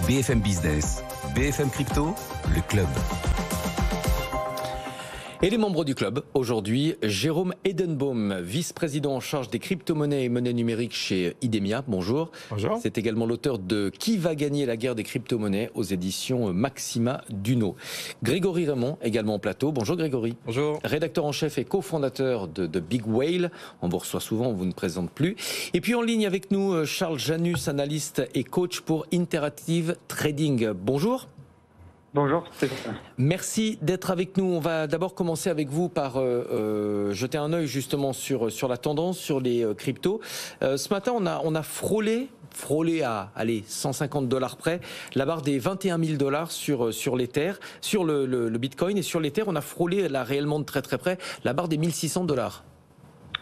BFM Business, BFM Crypto, le club. Et les membres du club, aujourd'hui, Jérôme Edenbaum, vice-président en charge des crypto-monnaies et monnaies numériques chez Idemia. Bonjour. Bonjour. C'est également l'auteur de Qui va gagner la guerre des crypto-monnaies aux éditions Maxima Duno. Grégory Raymond, également au plateau. Bonjour Grégory. Bonjour. Rédacteur en chef et cofondateur de Big Whale. On vous reçoit souvent, on vous ne présente plus. Et puis en ligne avec nous, Charles Janus, analyste et coach pour Interactive Trading. Bonjour. Bonjour, Stéphane. Merci d'être avec nous. On va d'abord commencer avec vous par jeter un œil justement sur la tendance, sur les cryptos. Ce matin, on a frôlé à 150 $ près la barre des 21 000 $ sur l'Ether, sur le Bitcoin, et sur l'Ether, on a frôlé là réellement de très très près la barre des 1600 $.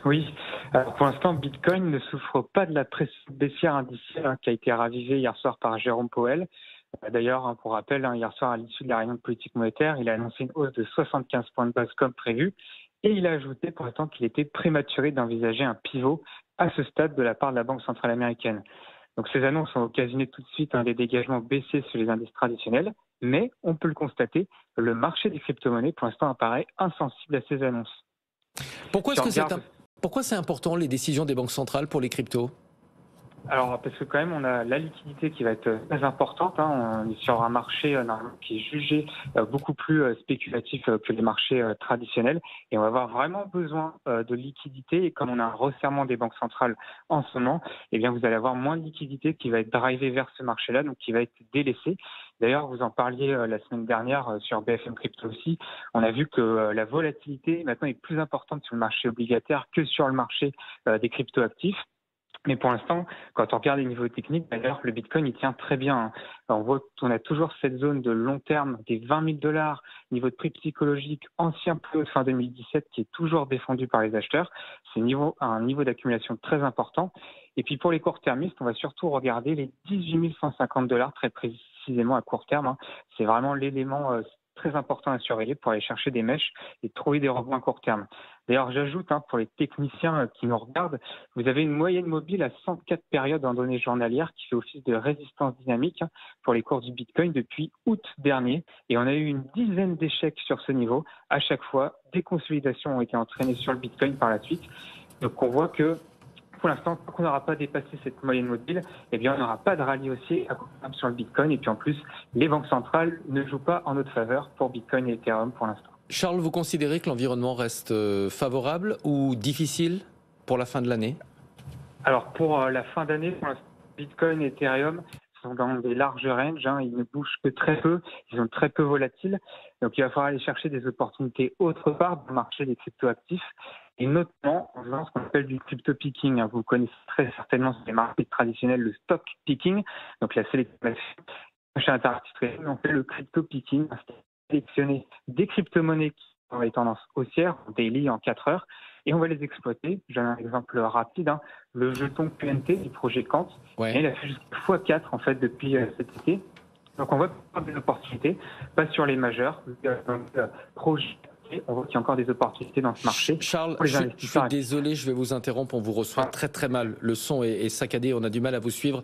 Oui, alors pour l'instant, Bitcoin ne souffre pas de la pression baissière indiciaire qui a été ravivée hier soir par Jérôme Powell. D'ailleurs, pour rappel, hier soir, à l'issue de la réunion de politique monétaire, il a annoncé une hausse de 75 points de base comme prévu. Et il a ajouté pour l'instant qu'il était prématuré d'envisager un pivot à ce stade de la part de la Banque centrale américaine. Donc ces annonces ont occasionné tout de suite des dégagements baissiers sur les indices traditionnels. Mais on peut le constater, le marché des crypto-monnaies pour l'instant apparaît insensible à ces annonces. Pourquoi c'est important les décisions des banques centrales pour les cryptos ? Alors, parce que quand même, on a la liquidité qui va être très importante. On est sur un marché qui est jugé beaucoup plus spéculatif que les marchés traditionnels. Et on va avoir vraiment besoin de liquidité. Et comme on a un resserrement des banques centrales en ce moment, eh bien, vous allez avoir moins de liquidité qui va être drivée vers ce marché-là, donc qui va être délaissé. D'ailleurs, vous en parliez la semaine dernière sur BFM Crypto aussi. On a vu que la volatilité maintenant est plus importante sur le marché obligataire que sur le marché des crypto-actifs. Mais pour l'instant, quand on regarde les niveaux techniques, d'ailleurs, le Bitcoin, il tient très bien. On voit qu'on a toujours cette zone de long terme des 20 000 $, niveau de prix psychologique, ancien plus haut de fin 2017, qui est toujours défendu par les acheteurs. C'est un niveau d'accumulation très important. Et puis pour les court-termistes, on va surtout regarder les 18 150 $, très précisément à court terme. C'est vraiment l'élément très important à surveiller pour aller chercher des mèches et trouver des rebonds à court terme. D'ailleurs, j'ajoute, pour les techniciens qui nous regardent, vous avez une moyenne mobile à 104 périodes en données journalières qui fait office de résistance dynamique pour les cours du Bitcoin depuis août dernier. Et on a eu une dizaine d'échecs sur ce niveau. À chaque fois, des consolidations ont été entraînées sur le Bitcoin par la suite. Donc on voit que pour l'instant, tant qu'on n'aura pas dépassé cette moyenne mobile, eh bien, on n'aura pas de rallye haussier à court terme sur le Bitcoin. Et puis en plus, les banques centrales ne jouent pas en notre faveur pour Bitcoin et Ethereum pour l'instant. Charles, vous considérez que l'environnement reste favorable ou difficile pour la fin de l'année ? Alors pour la fin d'année, pour l'instant, Bitcoin et Ethereum sont dans des larges ranges. Ils ne bougent que très peu, ils sont très peu volatiles. Donc il va falloir aller chercher des opportunités autre part dans le marché des cryptoactifs. Et notamment en faisant ce qu'on appelle du crypto picking. Vous connaissez très certainement sur les marchés traditionnels le stock picking, donc la sélection. Chez Interactive Trading, on fait le crypto picking, sélectionner des crypto-monnaies qui ont les tendances haussières, en daily, en 4 heures, et on va les exploiter. J'ai un exemple rapide, le jeton QNT du projet Kant, et il a fait jusqu'à x4 en fait depuis cet été. Donc on voit des opportunités, pas sur les majeurs, projet. On voit qu'il y a encore des opportunités dans ce marché. Charles, je suis désolé, je vais vous interrompre. On vous reçoit très très mal. Le son est saccadé, on a du mal à vous suivre.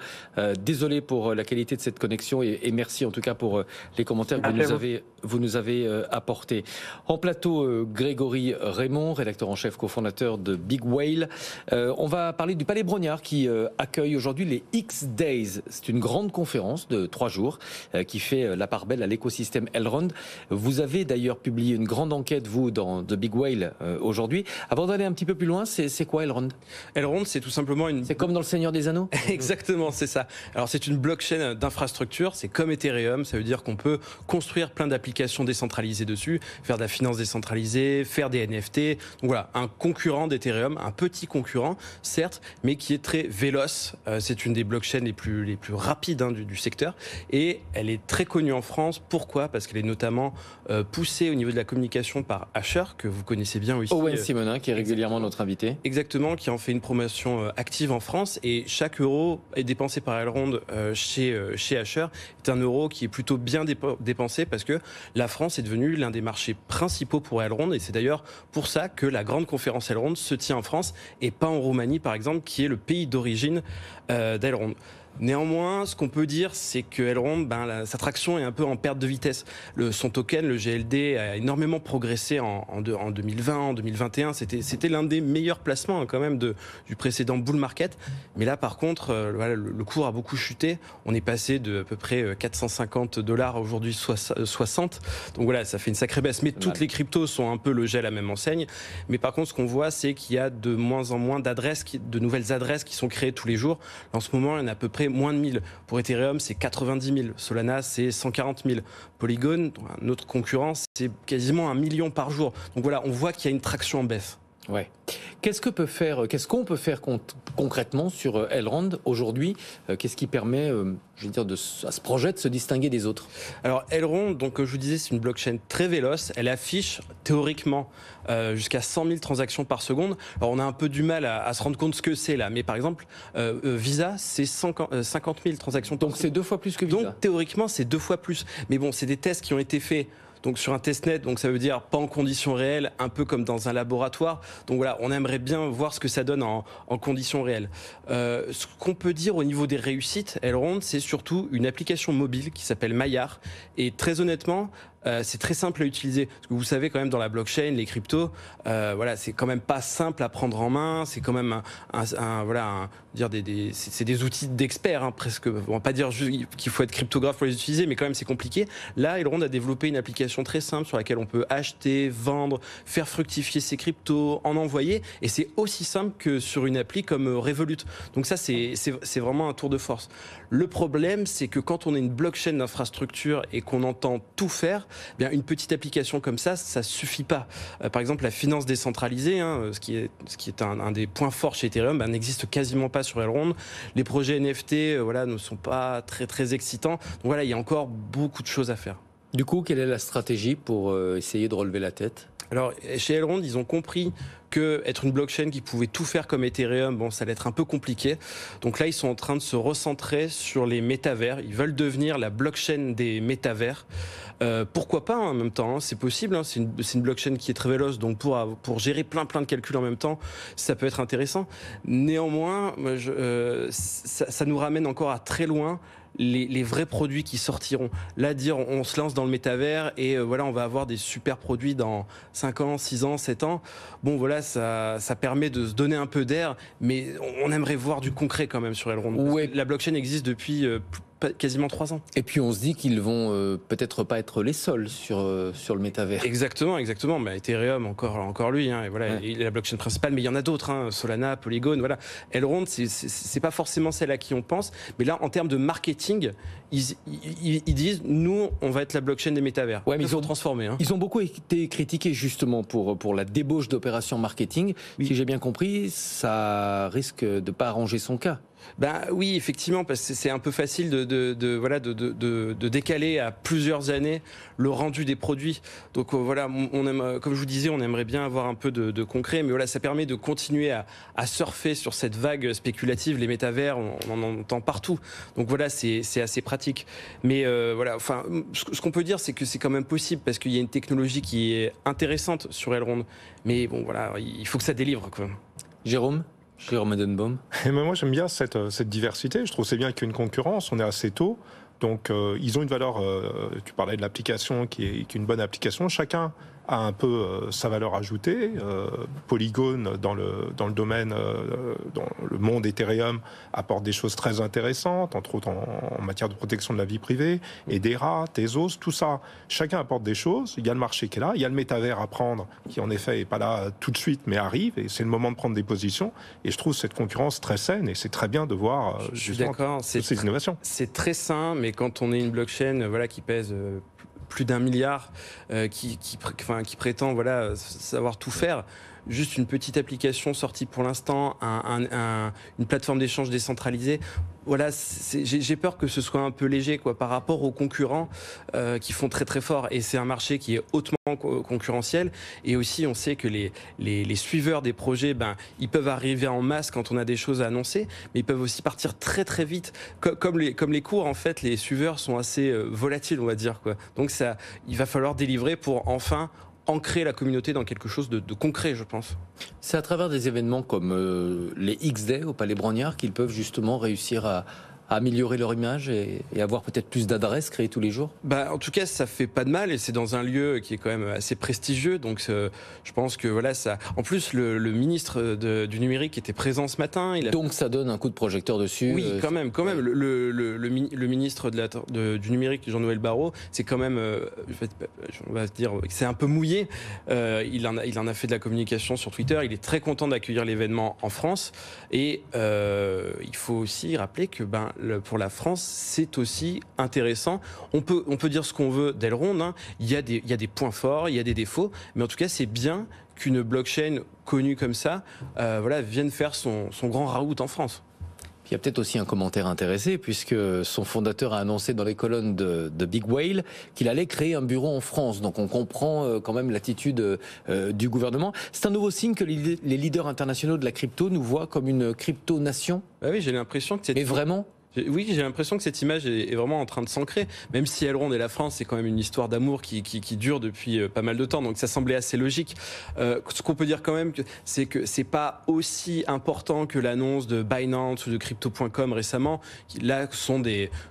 Désolé pour la qualité de cette connexion et merci en tout cas pour les commentaires que vous nous avez apportés. En plateau, Grégory Raymond, rédacteur en chef, cofondateur de Big Whale. On va parler du Palais Brongniart qui accueille aujourd'hui les X-Days. C'est une grande conférence de 3 jours qui fait la part belle à l'écosystème Elrond. Vous avez d'ailleurs publié une grande enquête vous dans The Big Whale aujourd'hui. Avant d'aller un petit peu plus loin, c'est quoi Elrond ? Elrond, c'est tout simplement C'est comme dans Le Seigneur des Anneaux ? Exactement, c'est ça. Alors c'est une blockchain d'infrastructure, c'est comme Ethereum, ça veut dire qu'on peut construire plein d'applications décentralisées dessus, faire de la finance décentralisée, faire des NFT. Donc voilà, un concurrent d'Ethereum, un petit concurrent, certes, mais qui est très véloce. C'est une des blockchains les plus rapides du secteur et elle est très connue en France. Pourquoi ? Parce qu'elle est notamment poussée au niveau de la communication par Asher, que vous connaissez bien aussi. Owen Simonin, qui est régulièrement notre invité. Exactement, qui en fait une promotion active en France. Et chaque euro est dépensé par Elrond chez Asher est un euro qui est plutôt bien dépensé parce que la France est devenue l'un des marchés principaux pour Elrond. Et c'est d'ailleurs pour ça que la grande conférence Elrond se tient en France et pas en Roumanie, par exemple, qui est le pays d'origine d'Elrond. Néanmoins, ce qu'on peut dire, c'est que Elrond, sa traction est un peu en perte de vitesse. Son token, le GLD, a énormément progressé en 2020, en 2021. C'était l'un des meilleurs placements quand même du précédent bull market. Mais là, par contre, le cours a beaucoup chuté. On est passé de à peu près $450 aujourd'hui 60. Donc voilà, ça fait une sacrée baisse. Mais toutes les cryptos sont un peu logées à la même enseigne. Mais par contre, ce qu'on voit, c'est qu'il y a de moins en moins de nouvelles adresses qui sont créées tous les jours. En ce moment, il y en a à peu près moins de 1000. Pour Ethereum, c'est 90 000. Solana, c'est 140 000. Polygon, notre concurrent, c'est quasiment 1 million par jour. Donc voilà, on voit qu'il y a une traction en baisse. Ouais. Qu'est-ce qu'on peut faire concrètement sur Elrond aujourd'hui? Qu'est-ce qui permet, à ce projet de se distinguer des autres? Alors Elrond, donc comme je vous disais, c'est une blockchain très véloce. Elle affiche théoriquement jusqu'à 100 000 transactions par seconde. Alors on a un peu du mal à se rendre compte ce que c'est là, mais par exemple Visa, c'est 50 000 transactions. Donc c'est 2 fois plus que Visa. Donc théoriquement, c'est 2 fois plus. Mais bon, c'est des tests qui ont été faits. Donc sur un testnet, donc ça veut dire pas en conditions réelles, un peu comme dans un laboratoire. Donc voilà, on aimerait bien voir ce que ça donne en conditions réelles. Ce qu'on peut dire au niveau des réussites, Elrond, c'est surtout une application mobile qui s'appelle Maillard. Et très honnêtement, c'est très simple à utiliser. Parce que vous savez quand même dans la blockchain, les cryptos, c'est quand même pas simple à prendre en main. C'est quand même c'est des outils d'experts, presque. On va pas dire qu'il faut être cryptographe pour les utiliser, mais quand même c'est compliqué. Là, Elrond a développé une application très simple sur laquelle on peut acheter, vendre, faire fructifier ses cryptos, en envoyer. Et c'est aussi simple que sur une appli comme Revolut. Donc ça, c'est vraiment un tour de force. Le problème, c'est que quand on est une blockchain d'infrastructure et qu'on entend tout faire, bien une petite application comme ça suffit pas. Par exemple, la finance décentralisée, ce qui est un des points forts chez Ethereum, n'existe quasiment pas sur Elrond. Les projets NFT, ne sont pas très très excitants. Donc voilà, il y a encore beaucoup de choses à faire. Du coup, quelle est la stratégie pour essayer de relever la tête? Alors, chez Elrond, ils ont compris que être une blockchain qui pouvait tout faire comme Ethereum, ça allait être un peu compliqué. Donc là, ils sont en train de se recentrer sur les métavers. Ils veulent devenir la blockchain des métavers. Pourquoi pas en même temps, c'est possible. C'est une blockchain qui est très véloce, donc pour gérer plein de calculs en même temps, ça peut être intéressant. Néanmoins, ça nous ramène encore à très loin. Les vrais produits qui sortiront. Là, dire on se lance dans le métavers et on va avoir des super produits dans 5 ans, 6 ans, 7 ans. Bon, voilà, ça permet de se donner un peu d'air, mais on aimerait voir du concret quand même sur Elrond. Ouais. La blockchain existe depuis quasiment 3 ans. Et puis on se dit qu'ils vont peut-être pas être les seuls sur le métavers. Exactement. Ethereum, encore lui, et voilà, il est la blockchain principale, mais il y en a d'autres, Solana, Polygon, voilà. Elrond, c'est pas forcément celle à qui on pense, mais là, en termes de marketing, ils disent, nous, on va être la blockchain des métavers. Ouais, mais ils ont transformé. Ils ont beaucoup été critiqués justement pour la débauche d'opérations marketing. Oui. Si j'ai bien compris, ça risque de pas arranger son cas. Oui, effectivement, parce que c'est un peu facile de décaler à plusieurs années le rendu des produits. Donc on aime, comme je vous disais, on aimerait bien avoir un peu de concret, mais voilà, ça permet de continuer à surfer sur cette vague spéculative. Les métavers, on en entend partout. Donc voilà, c'est assez pratique. Mais ce qu'on peut dire, c'est que c'est quand même possible parce qu'il y a une technologie qui est intéressante sur Elrond. Mais bon, voilà, il faut que ça délivre, quoi. Jérôme Edenbaum. Moi, j'aime bien cette diversité. Je trouve que c'est bien qu'il y ait une concurrence. On est assez tôt. Donc, ils ont une valeur. Tu parlais de l'application qui est une bonne application. Chacun a un peu sa valeur ajoutée. Polygon, dans le domaine, dans le monde Ethereum, apporte des choses très intéressantes, entre autres en matière de protection de la vie privée. Edera, Tezos, tout ça. Chacun apporte des choses. Il y a le marché qui est là. Il y a le métavers à prendre, qui en effet n'est pas là tout de suite, mais arrive. Et c'est le moment de prendre des positions. Et je trouve cette concurrence très saine. Et c'est très bien de voir justement toutes ces innovations. C'est très sain, mais quand on est une blockchain qui pèse plus d'1 milliard, qui prétend savoir tout faire. Juste une petite application sortie pour l'instant, une plateforme d'échange décentralisée. Voilà, j'ai peur que ce soit un peu léger par rapport aux concurrents qui font très très fort. Et c'est un marché qui est hautement concurrentiel. Et aussi, on sait que les suiveurs des projets, ils peuvent arriver en masse quand on a des choses à annoncer, mais ils peuvent aussi partir très très vite. Comme les cours, en fait, les suiveurs sont assez volatiles, on va dire, quoi. Donc il va falloir délivrer pour enfin ancrer la communauté dans quelque chose de concret, je pense. C'est à travers des événements comme les X-Day au Palais Brongniart qu'ils peuvent justement réussir améliorer leur image et avoir peut-être plus d'adresses créées tous les jours? En tout cas, ça fait pas de mal et c'est dans un lieu qui est quand même assez prestigieux. Donc, je pense que voilà, ça. En plus, le ministre du numérique était présent ce matin. Donc, ça donne un coup de projecteur dessus. Oui, quand même. Le ministre du numérique, Jean-Noël Barrot, c'est quand même, on va se dire, c'est un peu mouillé. Il en a fait de la communication sur Twitter. Il est très content d'accueillir l'événement en France et il faut aussi rappeler que pour la France, c'est aussi intéressant. On peut dire ce qu'on veut d'Elrond, hein. Il y a des points forts, il y a des défauts, mais en tout cas, c'est bien qu'une blockchain connue comme ça vienne faire son grand raout en France. Il y a peut-être aussi un commentaire intéressé, puisque son fondateur a annoncé dans les colonnes de Big Whale qu'il allait créer un bureau en France. Donc on comprend quand même l'attitude du gouvernement. C'est un nouveau signe que les leaders internationaux de la crypto nous voient comme une crypto-nation? Oui, j'ai l'impression que c'est... Mais vraiment? Oui, j'ai l'impression que cette image est vraiment en train de s'ancrer. Même si Elrond et la France, c'est quand même une histoire d'amour qui dure depuis pas mal de temps. Donc ça semblait assez logique. Ce qu'on peut dire quand même, c'est que c'est pas aussi important que l'annonce de Binance ou de Crypto.com récemment. Là, ce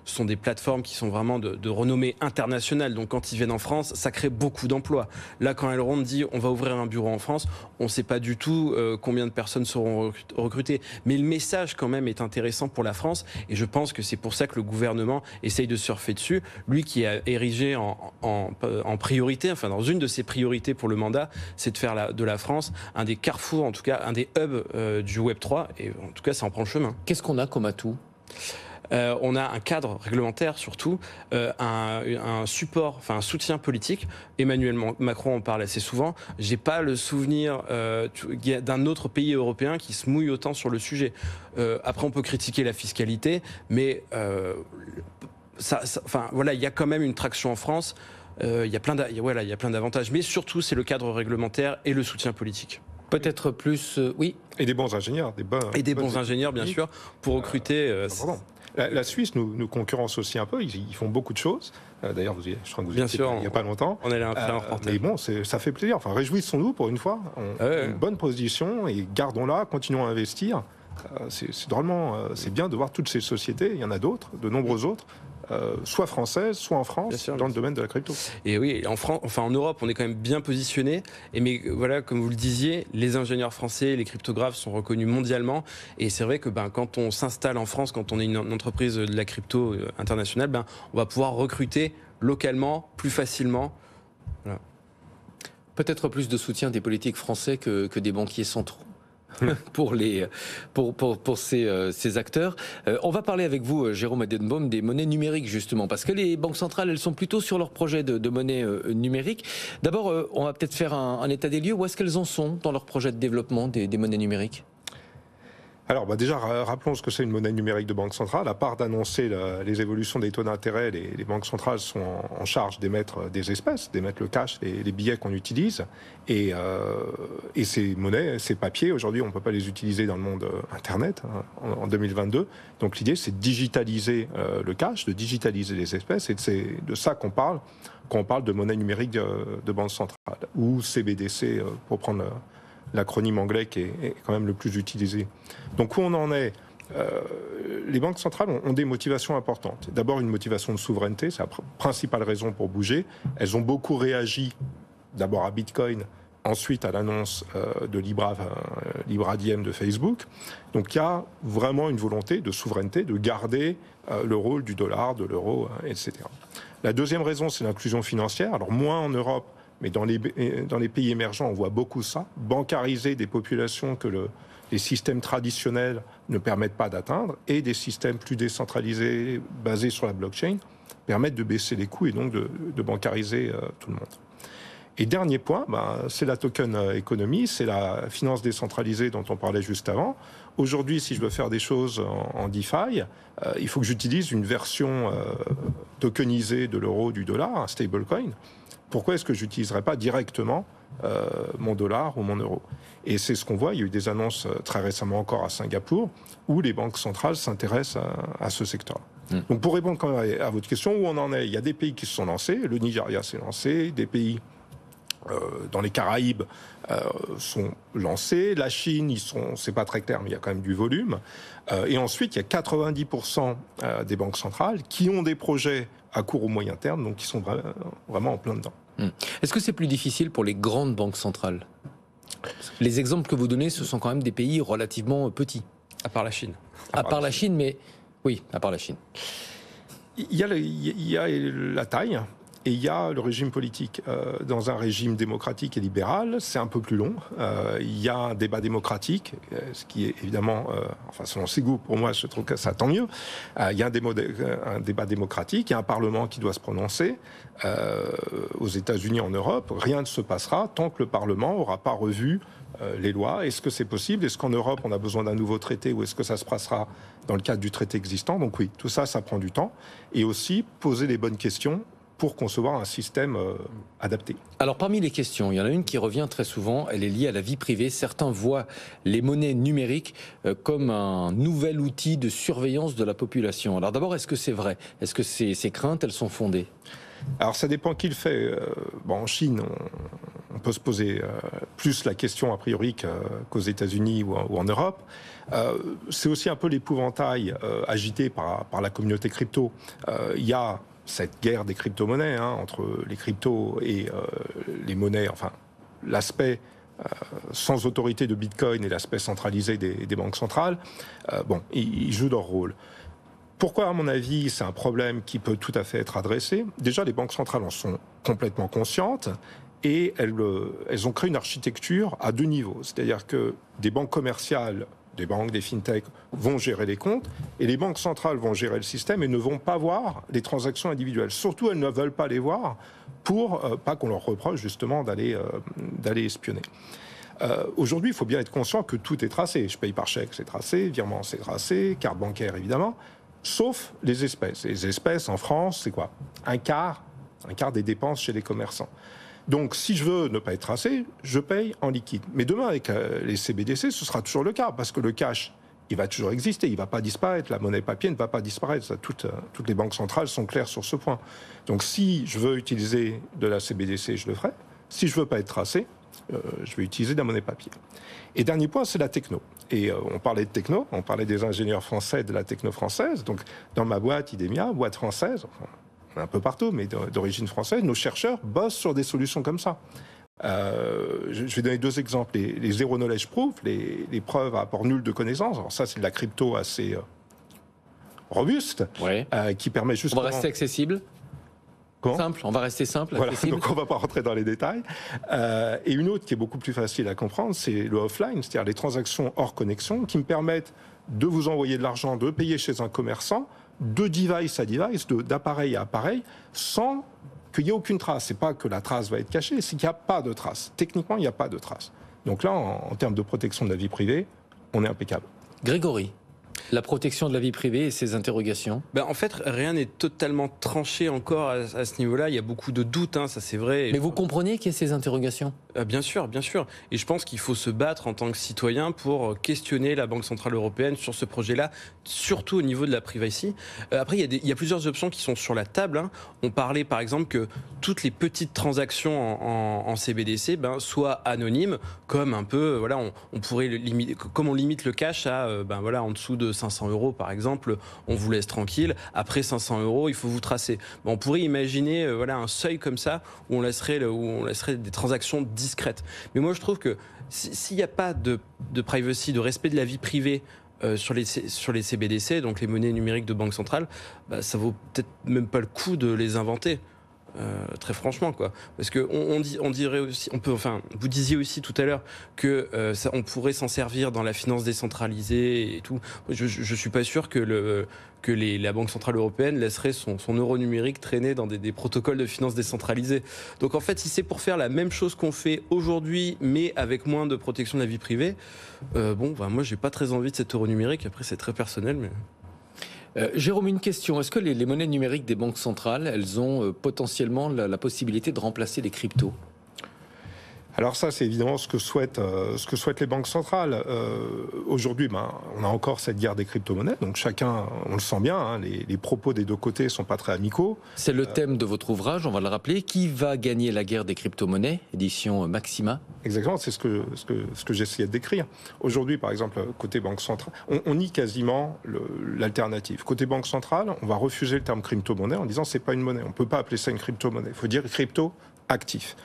sont des plateformes qui sont vraiment de renommée internationale. Donc quand ils viennent en France, ça crée beaucoup d'emplois. Là, quand Elrond dit on va ouvrir un bureau en France, on ne sait pas du tout combien de personnes seront recrutées. Mais le message quand même est intéressant pour la France. Et je pense que c'est pour ça que le gouvernement essaye de surfer dessus. Lui qui a érigé en priorité, enfin dans une de ses priorités pour le mandat, c'est de faire de la France un des carrefours, en tout cas un des hubs du Web3. Et en tout cas, ça en prend le chemin. Qu'est-ce qu'on a comme atout ? On a un cadre réglementaire surtout, un support, enfin un soutien politique. Emmanuel Macron en parle assez souvent. J'ai pas le souvenir d'un autre pays européen qui se mouille autant sur le sujet. Après, on peut critiquer la fiscalité, mais il y a quand même une traction en France. Il y a plein d'avantages, mais surtout c'est le cadre réglementaire et le soutien politique. Peut-être plus, oui. Et des bons ingénieurs, des bons ingénieurs, bien sûr, pour recruter. La Suisse nous concurrence aussi un peu. Ils font beaucoup de choses. D'ailleurs, je crois que vous y étiez il n'y a pas longtemps. On allait un reportage. Mais bon, ça fait plaisir. Enfin, réjouissons-nous pour une fois. On a une bonne position et gardons-la, continuons à investir. C'est drôlement, c'est bien de voir toutes ces sociétés. Il y en a d'autres, de nombreuses autres. Soit françaises, soit en France, dans le domaine de la crypto. Et oui, en Europe, on est quand même bien positionné. Mais voilà, comme vous le disiez, les ingénieurs français, les cryptographes sont reconnus mondialement. Et c'est vrai que quand on s'installe en France, quand on est une entreprise de la crypto internationale, on va pouvoir recruter localement, plus facilement. Voilà. Peut-être plus de soutien des politiques français que des banquiers centraux. pour ces acteurs. On va parler avec vous, Jérôme Adenbaum, des monnaies numériques justement, parce que les banques centrales, elles sont plutôt sur leur projet de monnaie numérique. D'abord, on va peut-être faire un état des lieux. Où est-ce qu'elles en sont dans leur projet de développement des monnaies numériques ? Alors déjà, rappelons ce que c'est une monnaie numérique de banque centrale. À part d'annoncer les évolutions des taux d'intérêt, les banques centrales sont en charge d'émettre des espèces, d'émettre le cash, les billets qu'on utilise. Et ces monnaies, ces papiers, aujourd'hui, on ne peut pas les utiliser dans le monde Internet en 2022. Donc l'idée, c'est de digitaliser le cash, de digitaliser les espèces. Et c'est de ça qu'on parle quand on parle de monnaie numérique de banque centrale, ou CBDC, pour prendre l'acronyme anglais qui est quand même le plus utilisé. Donc où on en est, les banques centrales ont des motivations importantes. D'abord une motivation de souveraineté, c'est la principale raison pour bouger. Elles ont beaucoup réagi d'abord à Bitcoin, ensuite à l'annonce de Libra Diem de Facebook. Donc il y a vraiment une volonté de souveraineté, de garder le rôle du dollar, de l'euro, etc. La deuxième raison, c'est l'inclusion financière. Alors moins en Europe, mais dans les pays émergents, on voit beaucoup ça. Bancariser des populations que les systèmes traditionnels ne permettent pas d'atteindre, et des systèmes plus décentralisés, basés sur la blockchain, permettent de baisser les coûts et donc de bancariser tout le monde. Et dernier point, c'est la token économie, c'est la finance décentralisée dont on parlait juste avant. Aujourd'hui, si je veux faire des choses en DeFi, il faut que j'utilise une version tokenisée de l'euro, du dollar, un stablecoin. Pourquoi est-ce que je n'utiliserais pas directement mon dollar ou mon euro? Et c'est ce qu'on voit, il y a eu des annonces très récemment encore à Singapour, où les banques centrales s'intéressent à ce secteur. Donc pour répondre quand même à votre question, où on en est, il y a des pays qui se sont lancés, le Nigeria s'est lancé, des pays dans les Caraïbes sont lancés. La Chine, c'est pas très clair, mais il y a quand même du volume. Et ensuite, il y a 90% des banques centrales qui ont des projets à court ou moyen terme, donc qui sont vraiment en plein dedans. Est-ce que c'est plus difficile pour les grandes banques centrales ? Les exemples que vous donnez, ce sont quand même des pays relativement petits. À part la Chine. À part la Chine, mais oui, à part la Chine. Il y a la taille. Et il y a le régime politique. Dans un régime démocratique et libéral, c'est un peu plus long. Il y a un débat démocratique, ce qui est évidemment, selon ses goûts, pour moi, je trouve que ça tant mieux. Il y a un débat démocratique, il y a un Parlement qui doit se prononcer. Aux États-Unis, en Europe, rien ne se passera tant que le Parlement n'aura pas revu les lois. Est-ce que c'est possible ? Est-ce qu'en Europe, on a besoin d'un nouveau traité ou est-ce que ça se passera dans le cadre du traité existant ? Donc oui, tout ça, ça prend du temps. Et aussi, poser les bonnes questions pour concevoir un système adapté. Alors parmi les questions, il y en a une qui revient très souvent, elle est liée à la vie privée. Certains voient les monnaies numériques comme un nouvel outil de surveillance de la population. Alors d'abord, est-ce que c'est vrai ? Est-ce que ces craintes, elles sont fondées ? Alors ça dépend qui le fait. En Chine, on peut se poser plus la question a priori qu'aux États-Unis ou en Europe. C'est aussi un peu l'épouvantail agité par la communauté crypto. Il y a cette guerre des crypto-monnaies entre les cryptos et les monnaies, enfin l'aspect sans autorité de Bitcoin et l'aspect centralisé des banques centrales, ils jouent leur rôle. Pourquoi, à mon avis, c'est un problème qui peut tout à fait être adressé ? Déjà, les banques centrales en sont complètement conscientes et elles ont créé une architecture à 2 niveaux. C'est-à-dire que des banques commerciales, des banques, des fintechs vont gérer les comptes et les banques centrales vont gérer le système et ne vont pas voir les transactions individuelles. Surtout, elles ne veulent pas les voir pour pas qu'on leur reproche justement d'aller espionner. Aujourd'hui, il faut bien être conscient que tout est tracé. Je paye par chèque, c'est tracé, virement, c'est tracé, carte bancaire, évidemment, sauf les espèces. Et les espèces, en France, c'est quoi ? Un quart des dépenses chez les commerçants. Donc, si je veux ne pas être tracé, je paye en liquide. Mais demain, avec les CBDC, ce sera toujours le cas, parce que le cash, il va toujours exister, il ne va pas disparaître, la monnaie papier ne va pas disparaître. Ça, toutes les banques centrales sont claires sur ce point. Donc, si je veux utiliser de la CBDC, je le ferai. Si je ne veux pas être tracé, je vais utiliser de la monnaie papier. Et dernier point, c'est la techno. Et on parlait de techno, on parlait des ingénieurs français, de la techno française. Donc, dans ma boîte IDEMIA, boîte française, un peu partout, mais d'origine française, nos chercheurs bossent sur des solutions comme ça. Je vais donner 2 exemples. Les Zero Knowledge Proof, les preuves à apport nul de connaissances. Alors ça, c'est de la crypto assez robuste, qui permet justement... On va rester accessible. Simple, on va rester simple, voilà, accessible. Donc on ne va pas rentrer dans les détails. Et une autre qui est beaucoup plus facile à comprendre, c'est le offline, c'est-à-dire les transactions hors connexion qui me permettent de vous envoyer de l'argent, de payer chez un commerçant, de device à device, d'appareil à appareil, sans qu'il n'y ait aucune trace. C'est pas que la trace va être cachée, c'est qu'il n'y a pas de trace. Techniquement, il n'y a pas de trace. Donc là, en termes de protection de la vie privée, on est impeccable. Grégory, la protection de la vie privée et ses interrogations ? En fait, rien n'est totalement tranché encore à ce niveau-là. Il y a beaucoup de doutes, ça c'est vrai. Mais vous comprenez qu'il y a ces interrogations ? Bien sûr, bien sûr. Et je pense qu'il faut se battre en tant que citoyen pour questionner la Banque Centrale Européenne sur ce projet-là, surtout au niveau de la privacy. Après, il y a plusieurs options qui sont sur la table. On parlait par exemple que toutes les petites transactions en CBDC soient anonymes, comme un peu, on pourrait limiter, comme on limite le cash à, en dessous de 500 € par exemple, on vous laisse tranquille. Après 500 €, il faut vous tracer. On pourrait imaginer, un seuil comme ça où on laisserait des transactions discrète. Mais moi, je trouve que s'il n'y a pas de privacy, de respect de la vie privée sur les CBDC, donc les monnaies numériques de banque centrale, ça vaut peut-être même pas le coup de les inventer. Très franchement, quoi. Parce que on dirait aussi, vous disiez aussi tout à l'heure que on pourrait s'en servir dans la finance décentralisée et tout. Je suis pas sûr que la Banque Centrale Européenne laisserait son euro numérique traîner dans des protocoles de finance décentralisée. Donc en fait, si c'est pour faire la même chose qu'on fait aujourd'hui, mais avec moins de protection de la vie privée, moi j'ai pas très envie de cet euro numérique. Après, c'est très personnel, mais... Jérôme, une question. Est-ce que les monnaies numériques des banques centrales, elles ont potentiellement la possibilité de remplacer les cryptos ? Alors ça, c'est évidemment ce que souhaitent les banques centrales. Aujourd'hui, on a encore cette guerre des crypto-monnaies, donc chacun, on le sent bien, hein, les propos des deux côtés sont pas très amicaux. C'est le thème de votre ouvrage, on va le rappeler. Qui va gagner la guerre des crypto-monnaies, édition Maxima? Exactement, c'est ce que j'essayais de décrire. Aujourd'hui, par exemple, côté banque centrale, on nie quasiment l'alternative. Côté banque centrale, on va refuser le terme crypto-monnaie en disant c'est pas une monnaie, on peut pas appeler ça une crypto-monnaie, il faut dire crypto-actif.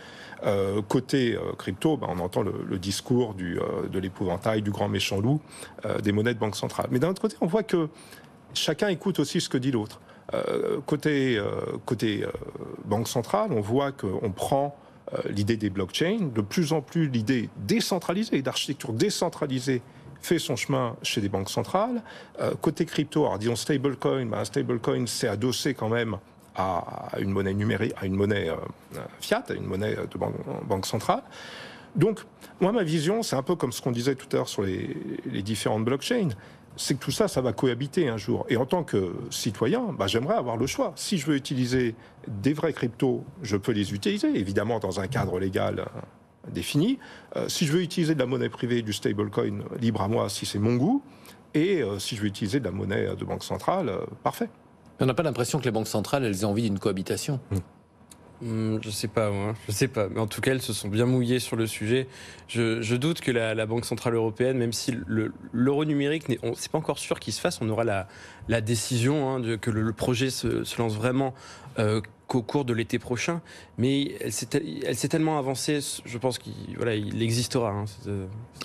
Côté crypto, on entend le discours de l'épouvantail, du grand méchant loup, des monnaies de banque centrale. Mais d'un autre côté, on voit que chacun écoute aussi ce que dit l'autre. Côté banque centrale, on voit qu'on prend l'idée des blockchains, de plus en plus l'idée décentralisée, d'architecture décentralisée, fait son chemin chez des banques centrales. Côté crypto, alors disons stablecoin, un stablecoin c'est adossé quand même à une monnaie numérique, à une monnaie fiat, à une monnaie de banque centrale. Donc, moi, ma vision, c'est un peu comme ce qu'on disait tout à l'heure sur les différentes blockchains, c'est que tout ça, ça va cohabiter un jour. Et en tant que citoyen, j'aimerais avoir le choix. Si je veux utiliser des vrais cryptos, je peux les utiliser, évidemment dans un cadre légal défini. Si je veux utiliser de la monnaie privée, du stablecoin, libre à moi, si c'est mon goût. Et si je veux utiliser de la monnaie de banque centrale, parfait. On n'a pas l'impression que les banques centrales, elles aient envie d'une cohabitation. Je sais pas, moi. Je sais pas. Mais en tout cas, elles se sont bien mouillées sur le sujet. Je doute que la Banque Centrale Européenne, même si l'euro numérique, c'est pas encore sûr qu'il se fasse, on aura la décision que le projet se lance vraiment qu'au cours de l'été prochain. Mais elle s'est tellement avancée, je pense qu'il existera.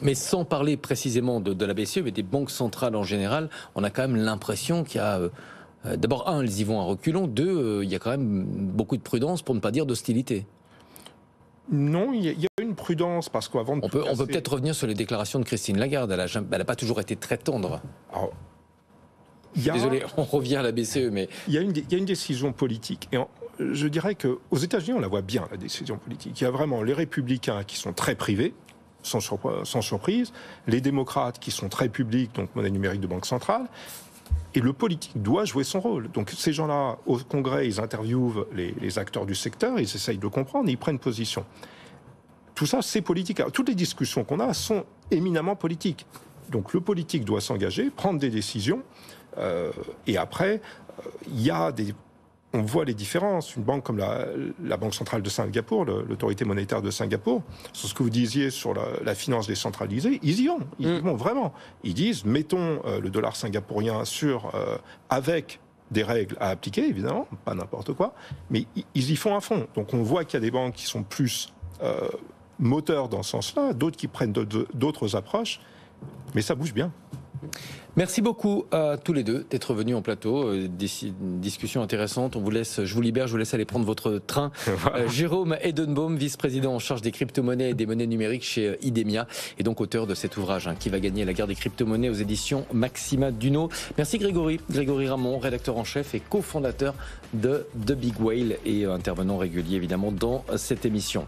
Mais sans parler précisément de la BCE, mais des banques centrales en général, on a quand même l'impression qu'il y a... D'abord, elles y vont à reculons. Deux, il y a quand même beaucoup de prudence, pour ne pas dire d'hostilité. Non, il y a une prudence, parce qu'avant de On peut peut-être revenir sur les déclarations de Christine Lagarde. Elle n'a pas toujours été très tendre. Alors, désolé, on revient à la BCE, mais... Il y a une décision politique. Et je dirais qu'aux États-Unis, on la voit bien, la décision politique. Il y a vraiment les républicains qui sont très privés, sans surprise, les démocrates qui sont très publics, donc monnaie numérique de banque centrale. Et le politique doit jouer son rôle. Donc ces gens-là, au Congrès, ils interviewent les acteurs du secteur, ils essayent de comprendre, et ils prennent position. Tout ça, c'est politique. Alors, toutes les discussions qu'on a sont éminemment politiques. Donc le politique doit s'engager, prendre des décisions, et après, on voit les différences. Une banque comme la Banque centrale de Singapour, l'autorité monétaire de Singapour, sur ce que vous disiez sur la finance décentralisée, ils y vont. Ils y vont vraiment. Ils disent, mettons le dollar singapourien avec des règles à appliquer, évidemment, pas n'importe quoi, mais ils y font à fond. Donc on voit qu'il y a des banques qui sont plus moteurs dans ce sens-là, d'autres qui prennent d'autres approches, mais ça bouge bien. Merci beaucoup à tous les deux d'être venus en plateau. Discussion intéressante. Je vous libère, je vous laisse aller prendre votre train. Voilà. Jérôme Edenbaum, vice-président en charge des crypto-monnaies et des monnaies numériques chez Idemia, et donc auteur de cet ouvrage qui va gagner la guerre des crypto-monnaies aux éditions Maxima Duno. Merci Grégory Ramon, rédacteur en chef et cofondateur de The Big Whale et intervenant régulier évidemment dans cette émission.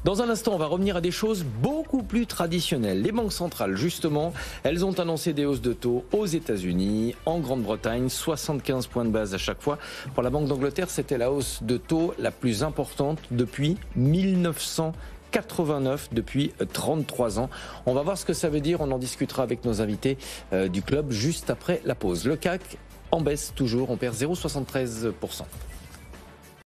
Dans un instant, on va revenir à des choses beaucoup plus traditionnelles. Les banques centrales, justement, elles ont annoncé des hausses de taux aux États-Unis, en Grande-Bretagne, 75 points de base à chaque fois. Pour la Banque d'Angleterre, c'était la hausse de taux la plus importante depuis 1989, depuis 33 ans. On va voir ce que ça veut dire, on en discutera avec nos invités du club juste après la pause. Le CAC en baisse toujours, on perd 0,73%.